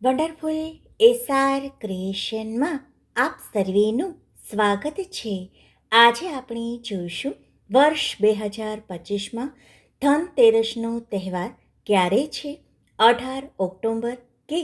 Wonderful SR ક્રિએશનમાં આપ સર્વેનું સ્વાગત છે. આજે આપણે જોઈશું વર્ષ 2025માં ધનતેરસનો તહેવાર ક્યારે છે, 18 ઓક્ટોબર કે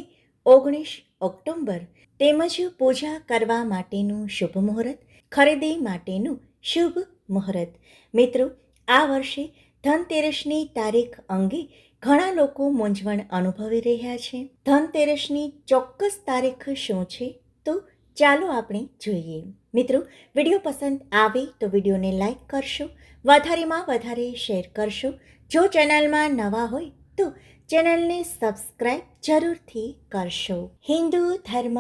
19 ઓક્ટોબર, તેમજ પૂજા કરવા માટેનું શુભ મુહૂર્ત, ખરીદી માટેનું શુભ મુહૂર્ત. મિત્રો, આ વર્ષે ધનતેરસની તારીખ અંગે ઘણા લોકો મૂંઝવણ અનુભવી રહ્યા છે. ધનતેરસની ચોક્કસ તારીખ શું છે, તો ચાલો આપણે જોઈએ. મિત્રો, વિડીયો પસંદ આવે તો વિડીયોને લાઈક કરશો, વધારેમાં વધારે શેર કરશો. જો ચેનલમાં નવા હોય તો ચેનલને સબસ્ક્રાઈબ જરૂરથી કરશો. હિન્દુ ધર્મ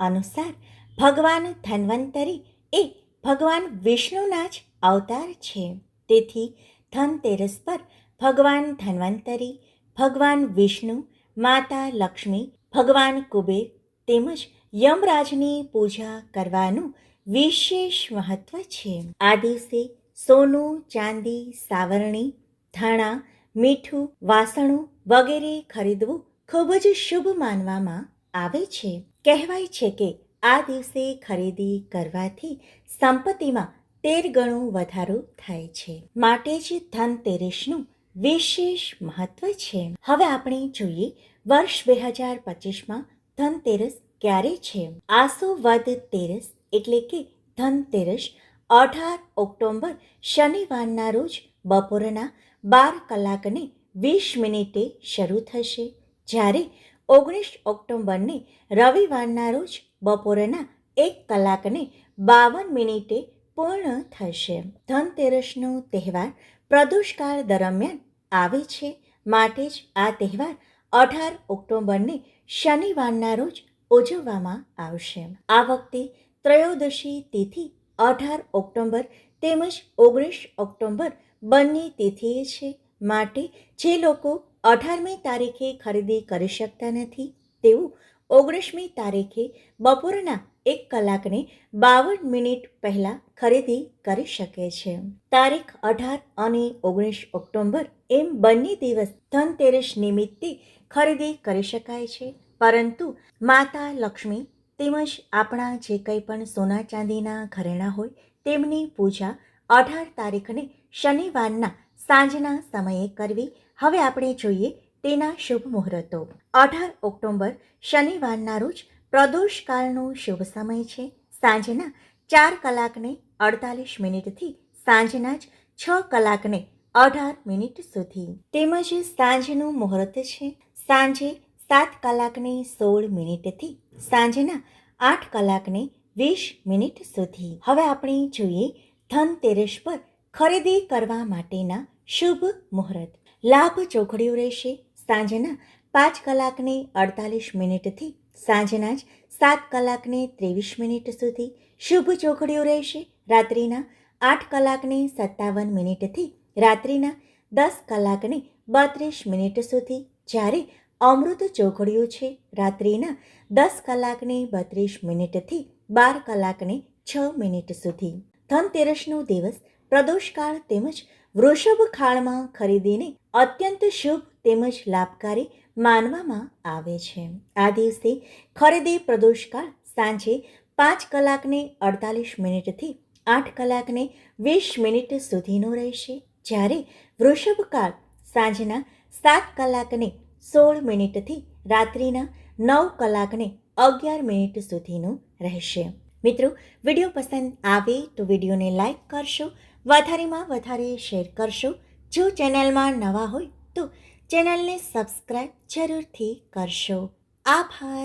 અનુસાર ભગવાન ધન્વંતરી એ ભગવાન વિષ્ણુના જ અવતાર છે. તેથી ધનતેરસ પર ભગવાન ધન્વંતરી, ભગવાન વિષ્ણુ, માતા લક્ષ્મી, ભગવાન કુબેર તેમજ યમરાજની પૂજા કરવાનું વિશેષ મહત્વ છે. આ દિવસે સોનું, ચાંદી, સાવરણી, ધાણા, મીઠું, વાસણો વગેરે ખરીદવું ખૂબ જ શુભ માનવામાં આવે છે. કહેવાય છે કે આ દિવસે ખરીદી કરવાથી સંપત્તિમાં 13 ગણો વધારો થાય છે. માટે જ ધનતેરસનું વિશેષ મહત્વ છે. હવે આપણે જોઈએ વર્ષ 2025માં ધનતેરસ ક્યારે છે. આસો વદ તેરસ એટલે કે ધનતેરસ 18 ઓક્ટોબર શનિવારના રોજ બપોરના 12:20 શરૂ થશે, જ્યારે 19 ઓક્ટોબરને રવિવારના રોજ બપોરના 1:52 પૂર્ણ થશે. ધનતેરસનો તહેવાર પ્રદોષકાળ દરમિયાન આવે છે, માટે જ આ તહેવાર 18 ઓક્ટોબરને શનિવારના રોજ ઉજવવામાં આવશે. આ વખતે ત્રયોદશી તિથિ 18 ઓક્ટોબર તેમજ 19 ઓક્ટોબર બંને તિથિએ છે. માટે જે લોકો 18મી તારીખે ખરીદી કરી શકતા નથી, તેઓ 19મી તારીખે બપોરના 1:52 પહેલાં ખરીદી કરી શકે છે. તારીખ 18 અને 19 ઓક્ટોબર એમ બંને દિવસ ધનતેરસ નિમિત્તે ખરીદી કરી શકાય છે, પરંતુ માતા લક્ષ્મી તેમજ આપણા જે કંઈ પણ સોના ચાંદીના ઘરેણાં હોય તેમની પૂજા 18 તારીખને શનિવારના સાંજના સમયે કરવી. હવે આપણે જોઈએ તેના શુભ મુહૂર્તો. 18 ઓક્ટોબર શનિવારના રોજ પ્રદોષકાળનો શુભ સમય છે. સાંજના 4:48 થી સાંજના જ 6:18 સુધી. તેમજ સાંજનું મુહૂર્ત છે સાંજે 7:16 થી સાંજના 8:20 સુધી. હવે આપણે જોઈએ ધનતેરસ પર ખરીદી કરવા માટેના શુભ મુહૂર્ત. લાભ ચોઘડિયું રહેશે સાંજના 5:48 થી સાંજના જ 7:23 સુધી. શુભ ચોઘડિયું રહેશે રાત્રિના 8:57 થી રાત્રિના 10:32 સુધી, જ્યારે અમૃત ચોઘડિયું છે રાત્રિના 10:32 થી 12:06 સુધી. ધનતેરસનો દિવસ પ્રદોષકાળ તેમજ વૃષભ ખાળમાં ખરીદીને અત્યંત શુભ તેમજ લાભકારી માનવામાં આવે છે. આ દિવસે ખરીદી પ્રદોષકાળ સાંજે 5:48 થી 8:20 સુધીનો રહેશે, જ્યારે વૃષભકાળ સાંજના 7:16 થી રાત્રિના 9:11 સુધીનો રહેશે. મિત્રો, વિડીયો પસંદ આવે તો વિડીયોને લાઈક કરશો, વધારેમાં વધારે શેર કરશો. જો ચેનલમાં નવા હોય તો ચેનલને સબસ્ક્રાઈબ જરૂરથી કરશો. આભાર.